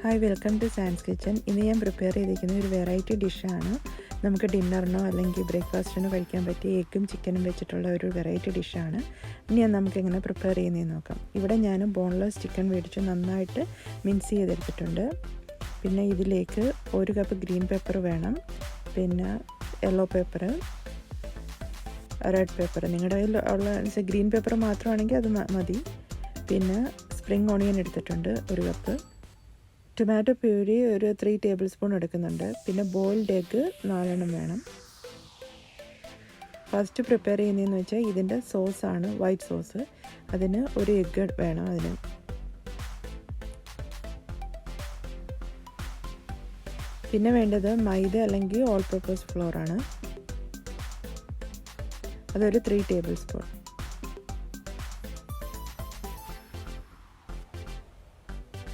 Hi, welcome to Sans kitchen. ഇന്ന് ഞാൻ prepare ചെയ്തിരിക്കുന്ന ഒരു വെറൈറ്റി ഡിഷാണ്. നമുക്ക് ഡിന്നറിനോ അല്ലെങ്കിൽ ബ്രേക്ക്ഫാസ്റ്റിനോ കഴിക്കാൻ പറ്റിയ എഗ്ഗും ചിക്കനും വെച്ചിട്ടുള്ള ഒരു വെറൈറ്റി ഡിഷാണ്. ഇനി നമുക്ക് എങ്ങനെ പ്രിപ്പയർ ചെയ്യുന്നതെന്ന് നോക്കാം. ഇവിടെ ഞാൻ ബോൺലെസ് ചിക്കൻ മേടിച്ച് നന്നായിട്ട് മിക്സ് ചെയ്തെടുത്തിട്ടുണ്ട്. പിന്നെ ഇതിലേക്ക് 1 കപ്പ് ഗ്രീൻ പെപ്പർ വേണം, പിന്നെ യെല്ലോ പെപ്പർ, റെഡ് പെപ്പർ. നിങ്ങളുടെ കയ്യിൽ ഉള്ള ഗ്രീൻ പെപ്പർ മാത്രമാണെങ്കിൽ അത് മതി. പിന്നെ സ്പ്രിംഗ് ഓണിയൻ എടുത്തിട്ടുണ്ട് 1 കപ്പ്. ടൊമാറ്റോ പ്യൂരി ഒരു 3 ടേബിൾ സ്പൂൺ എടുക്കുന്നുണ്ട്. പിന്നെ ബോയിൽഡ് എഗ്ഗ് 4 വേണം. ഫസ്റ്റ് പ്രിപ്പയർ ചെയ്യുന്നതെന്ന് വെച്ചാൽ ഇതിൻ്റെ സോസാണ്, വൈറ്റ് സോസ്. അതിന് 1 എഗ്ഗ് വേണം. അതിന് പിന്നെ വേണ്ടത് മൈദ അല്ലെങ്കിൽ ഓൾ പർപ്പസ് ഫ്ലോർ ആണ്. അതൊരു 3 ടേബിൾ സ്പൂൺ.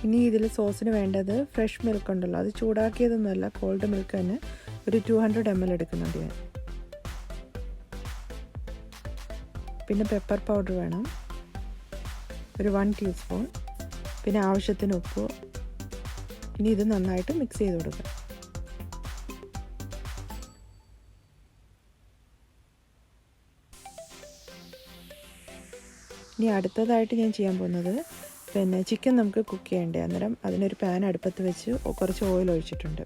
ഇനി ഇതിൽ സോസിന് വേണ്ടത് ഫ്രഷ് മിൽക്ക് ഉണ്ടല്ലോ, അത് ചൂടാക്കിയതൊന്നുമല്ല, കോൾഡ് മിൽക്ക് തന്നെ ഒരു 200 ml എടുക്കുന്നുണ്ട് ഞാൻ. പിന്നെ പെപ്പർ പൗഡർ വേണം, ഒരു 1 ടീസ്പൂൺ. പിന്നെ ആവശ്യത്തിന് ഉപ്പ്. ഇനി ഇത് നന്നായിട്ട് മിക്സ് ചെയ്ത് കൊടുക്കുക. ഇനി അടുത്തതായിട്ട് ഞാൻ ചെയ്യാൻ പോകുന്നത്, പിന്നെ ചിക്കൻ നമുക്ക് കുക്ക് ചെയ്യേണ്ടേ. അന്നേരം അതിനൊരു പാൻ അടുപ്പത്ത് വെച്ച് കുറച്ച് ഓയിൽ ഒഴിച്ചിട്ടുണ്ട്.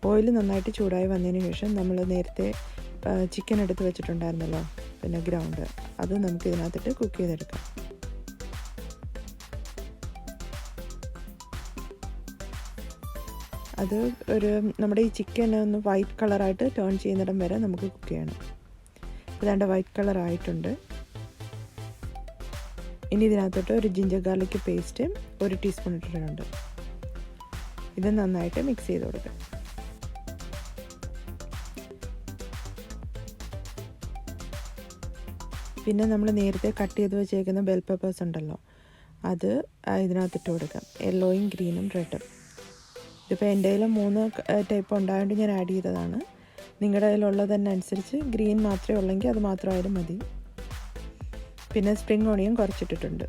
ഓയിൽ നന്നായിട്ട് ചൂടായി വന്നതിന് ശേഷം നമ്മൾ നേരത്തെ ചിക്കൻ എടുത്ത് വെച്ചിട്ടുണ്ടായിരുന്നല്ലോ, പിന്നെ ഗ്രൗണ്ട്, അത് നമുക്ക് ഇതിനകത്തിട്ട് കുക്ക് ചെയ്തെടുക്കാം. അത് നമ്മുടെ ഈ ചിക്കൻ ഒന്ന് വൈറ്റ് കളറായിട്ട് ടേൺ ചെയ്യുന്നിടം വരെ നമുക്ക് കുക്ക് ചെയ്യണം. ഇതാണ്ട് വൈറ്റ് കളർ ആയിട്ടുണ്ട്. ഇനി ഇതിനകത്തോട്ട് ഒരു ജിഞ്ചർ ഗാർലിക് പേസ്റ്റ് 1 ടീസ്പൂൺ ഇട്ടിട്ടുണ്ട്. ഇത് നന്നായിട്ട് മിക്സ് ചെയ്ത് കൊടുക്കുക. പിന്നെ നമ്മൾ നേരത്തെ കട്ട് ചെയ്ത് വെച്ചേക്കുന്ന ബെൽ പെപ്പേഴ്സ് ഉണ്ടല്ലോ, അത് ഇതിനകത്തിട്ട് കൊടുക്കാം. യെല്ലോയും ഗ്രീനും റെഡും. ഇതിപ്പോൾ എൻ്റെ കയ്യിൽ 3 ടൈപ്പ് ഉണ്ടായതുകൊണ്ട് ഞാൻ ആഡ് ചെയ്തതാണ്. നിങ്ങളുടെ കയ്യിലുള്ളതിനനുസരിച്ച് ഗ്രീൻ മാത്രമേ ഉള്ളെങ്കിൽ അത് മാത്രമായാലും മതി. പിന്നെ സ്പ്രിംഗ് ഓണിയൻ കുറച്ചിട്ടിട്ടുണ്ട്.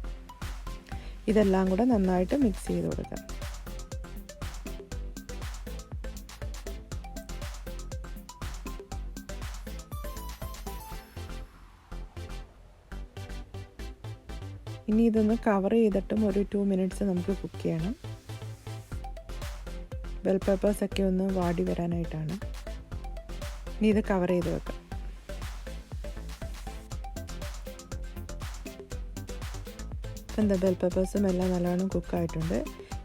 ഇതെല്ലാം കൂടെ നന്നായിട്ട് മിക്സ് ചെയ്ത് കൊടുക്കാം. ഇനി ഇതൊന്ന് കവർ ചെയ്തിട്ടും ഒരു 2 മിനിറ്റ്സ് നമുക്ക് കുക്ക് ചെയ്യണം. ബെൽ പെപ്പേഴ്സൊക്കെ ഒന്ന് വാടി വരാനായിട്ടാണ്. ഇനി ഇത് കവർ ചെയ്ത് വെക്കാം. എന്താ, ബെൽ പെപ്പേഴ്സും എല്ലാം നല്ലോണം കുക്കായിട്ടുണ്ട്.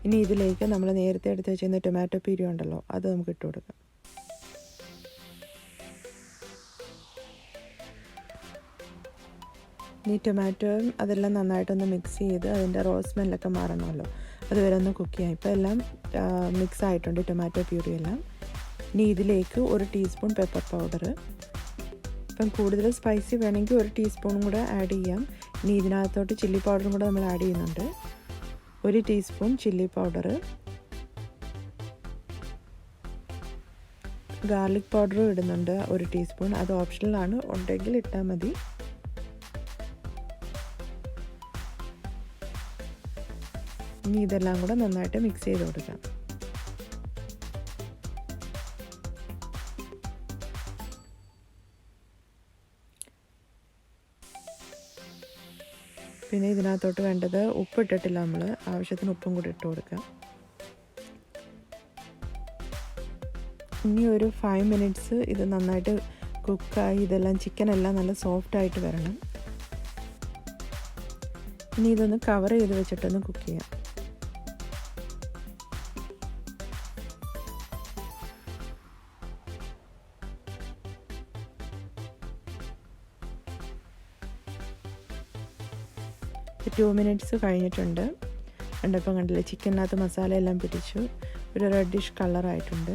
ഇനി ഇതിലേക്ക് നമ്മൾ നേരത്തെ എടുത്ത് വെച്ചിരുന്ന ടൊമാറ്റോ പ്യൂരി ഉണ്ടല്ലോ, അത് നമുക്ക് ഇട്ട് കൊടുക്കാം. ഇനി ടൊമാറ്റോയും അതെല്ലാം നന്നായിട്ടൊന്ന് മിക്സ് ചെയ്ത് അതിൻ്റെ റോ സ്മെല്ലൊക്കെ മാറണമല്ലോ, അതുവരെ ഒന്ന് കുക്ക് ചെയ്യാം. ഇപ്പോൾ എല്ലാം മിക്സ് ആയിട്ടുണ്ട്, ടൊമാറ്റോ പ്യൂരി എല്ലാം. ഇനി ഇതിലേക്ക് 1 ടീസ്പൂൺ പെപ്പർ പൗഡർ. ഇപ്പം കൂടുതൽ സ്പൈസി വേണമെങ്കിൽ 1 ടീസ്പൂണും കൂടെ ആഡ് ചെയ്യാം. ഇനി ഇതിനകത്തോട്ട് ചില്ലി പൗഡറും കൂടെ നമ്മൾ ആഡ് ചെയ്യുന്നുണ്ട്. 1 ടീസ്പൂൺ ചില്ലി പൗഡർ. ഗാർലിക് പൗഡറും ഇടുന്നുണ്ട് 1 ടീസ്പൂൺ. അത് ഓപ്ഷണലാണ്, ഉണ്ടെങ്കിൽ ഇട്ടാൽ മതി. ഇനി ഇതെല്ലാം കൂടെ നന്നായിട്ട് മിക്സ് ചെയ്ത് കൊടുക്കാം. പിന്നെ ഇതിനകത്തോട്ട് വേണ്ടത്, ഉപ്പ് ഇട്ടിട്ടില്ല നമ്മൾ, ആവശ്യത്തിന് ഉപ്പും കൂടി ഇട്ട് കൊടുക്കാം. ഇനി ഒരു 5 മിനിറ്റ്സ് ഇത് നന്നായിട്ട് കുക്കായി ഇതെല്ലാം ചിക്കനെല്ലാം നല്ല സോഫ്റ്റായിട്ട് വരണം. ഇനി ഇതൊന്ന് കവർ ചെയ്ത് വെച്ചിട്ടൊന്ന് കുക്ക് ചെയ്യാം. 2 മിനിറ്റ്സ് കഴിഞ്ഞിട്ടുണ്ട്. കണ്ടപ്പോൾ കണ്ടില്ലേ, ചിക്കനകത്ത് മസാല എല്ലാം പിടിച്ചു, ഒരു റെഡിഷ് കളറായിട്ടുണ്ട്,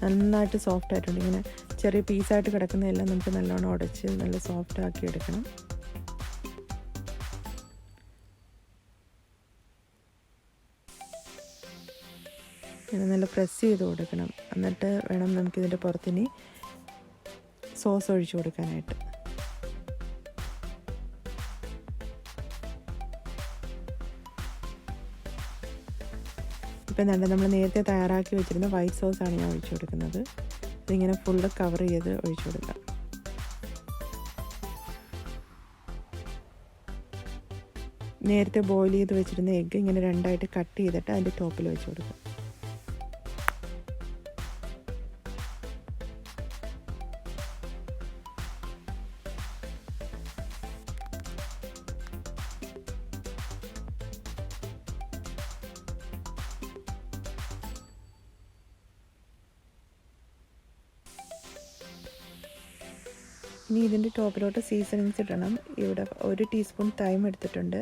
നന്നായിട്ട് സോഫ്റ്റ് ആയിട്ടുണ്ട്. ഇങ്ങനെ ചെറിയ പീസായിട്ട് കിടക്കുന്നതെല്ലാം നമുക്ക് നല്ലോണം ഉടച്ച് നല്ല സോഫ്റ്റ് ആക്കി എടുക്കണം. ഇങ്ങനെ നല്ല പ്രസ് ചെയ്ത് കൊടുക്കണം. എന്നിട്ട് വേണം നമുക്കിതിൻ്റെ പുറത്തിനി സോസ് ഒഴിച്ചു കൊടുക്കാനായിട്ട്. ഇപ്പോൾ എന്താ നമ്മൾ നേരത്തെ തയ്യാറാക്കി വെച്ചിരുന്ന വൈറ്റ് സോസാണ് ഞാൻ ഒഴിച്ചു കൊടുക്കുന്നത്. ഇതിങ്ങനെ ഫുള്ള് കവർ ചെയ്ത് ഒഴിച്ചു കൊടുക്കാം. നേരത്തെ ബോയിൽ ചെയ്ത് വെച്ചിരുന്ന എഗ്ഗ് ഇങ്ങനെ രണ്ടായിട്ട് കട്ട് ചെയ്തിട്ട് അതിൻ്റെ ടോപ്പിൽ വെച്ച് കൊടുക്കാം. ഇനി ഇതിൻ്റെ ടോപ്പിലോട്ട് സീസണിങ്സ് ഇടണം. ഇവിടെ 1 ടീസ്പൂൺ തൈം എടുത്തിട്ടുണ്ട്.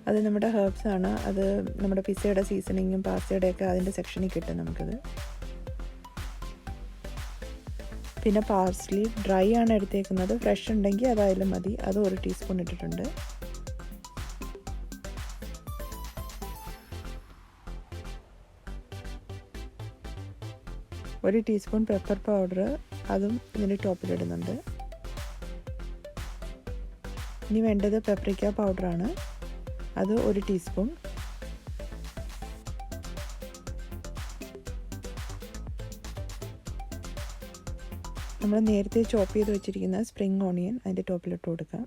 അത് നമ്മുടെ ഹെർബ്സാണ്. അത് നമ്മുടെ പിസ്സയുടെ സീസണിങ്ങും പാസ്തയുടെയൊക്കെ അതിൻ്റെ സെക്ഷനിൽ കിട്ടും നമുക്കത്. പിന്നെ പാർസ്ലി ഡ്രൈ ആണ് എടുത്തേക്കുന്നത്. ഫ്രഷ് ഉണ്ടെങ്കിൽ അതായാലും മതി. അത് 1 ടീസ്പൂൺ ഇട്ടിട്ടുണ്ട്. ഒരു ടീസ്പൂൺ പെപ്പർ പൗഡർ അതും ഇതിൻ്റെ ടോപ്പിലിടുന്നുണ്ട്. ഇനി വേണ്ടത് പെപ്രിക്ക പൗഡറാണ്. അത് 1 ടീസ്പൂൺ. നമ്മൾ നേരത്തെ ചോപ്പ് ചെയ്ത് വെച്ചിരിക്കുന്ന സ്പ്രിംഗ് ഓണിയൻ അതിൻ്റെ ടോപ്പിലിട്ട് കൊടുക്കാം.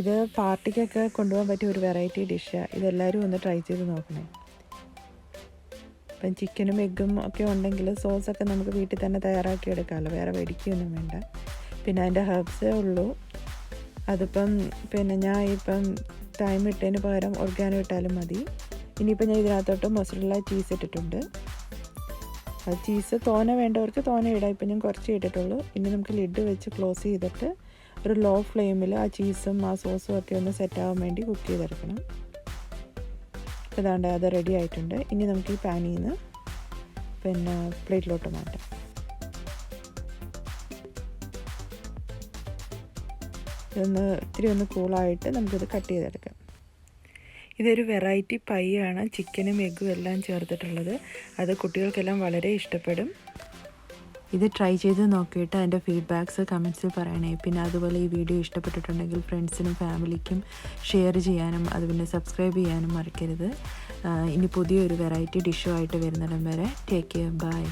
ഇത് പാർട്ടിക്കൊക്കെ കൊണ്ടുപോകാൻ പറ്റിയ ഒരു വെറൈറ്റി ഡിഷാണ്. ഇതെല്ലാവരും ഒന്ന് ട്രൈ ചെയ്ത് നോക്കണേ. ഇപ്പം ചിക്കനും എഗ്ഗും ഒക്കെ ഉണ്ടെങ്കിൽ സോസൊക്കെ നമുക്ക് വീട്ടിൽ തന്നെ തയ്യാറാക്കി എടുക്കാമല്ലോ, വേറെ മേടിക്കുകയൊന്നും വേണ്ട. പിന്നെ അതിൻ്റെ ഹെർബ്സേ ഉള്ളൂ. അതിപ്പം പിന്നെ ഞാൻ ഇപ്പം തൈം ഇട്ടതിന് പകരം ഓർഗാനോ ഇട്ടാലും മതി. ഇനിയിപ്പോൾ ഞാൻ ഇതിനകത്തോട്ട് മൊസറല്ല ചീസ് ഇട്ടിട്ടുണ്ട്. അത് ചീസ് തോനെ വേണ്ടവർക്ക് തോനെ ഇടാം. ഇപ്പം ഞാൻ കുറച്ച് ഇട്ടിട്ടുള്ളൂ. ഇനി നമുക്ക് ലിഡ് വെച്ച് ക്ലോസ് ചെയ്തിട്ട് ഒരു ലോ ഫ്ലെയിമിൽ ആ ചീസും ആ സോസും ഒക്കെ ഒന്ന് സെറ്റാകാൻ വേണ്ടി കുക്ക് ചെയ്തെടുക്കണം. അതാണ്ട് അത് റെഡി ആയിട്ടുണ്ട്. ഇനി നമുക്ക് ഈ പാനിൽ നിന്ന് പിന്നെ പ്ലേറ്റിലോട്ട് മാറ്റാം. ഇത്തിരി ഒന്ന് കൂളായിട്ട് നമുക്കിത് കട്ട് ചെയ്തെടുക്കാം. ഇതൊരു വെറൈറ്റി പൈ ആണ്, ചിക്കനും എഗ്ഗും എല്ലാം ചേർത്തിട്ടുള്ളത്. അത് കുട്ടികൾക്കെല്ലാം വളരെ ഇഷ്ടപ്പെടും. ഇത് ട്രൈ ചെയ്ത് നോക്കിയിട്ട് അതിൻ്റെ ഫീഡ്ബാക്ക്സ് കമൻറ്റ്സിൽ പറയണേ. പിന്നെ അതുപോലെ ഈ വീഡിയോ ഇഷ്ടപ്പെട്ടിട്ടുണ്ടെങ്കിൽ ഫ്രണ്ട്സിനും ഫാമിലിക്കും ഷെയർ ചെയ്യാനും അത് പിന്നെ സബ്സ്ക്രൈബ് ചെയ്യാനും മറക്കരുത്. ഇനി പുതിയൊരു വെറൈറ്റി ഡിഷുമായിട്ട് വരുന്നിടം വരെ ടേക്ക് കെയർ, ബൈ.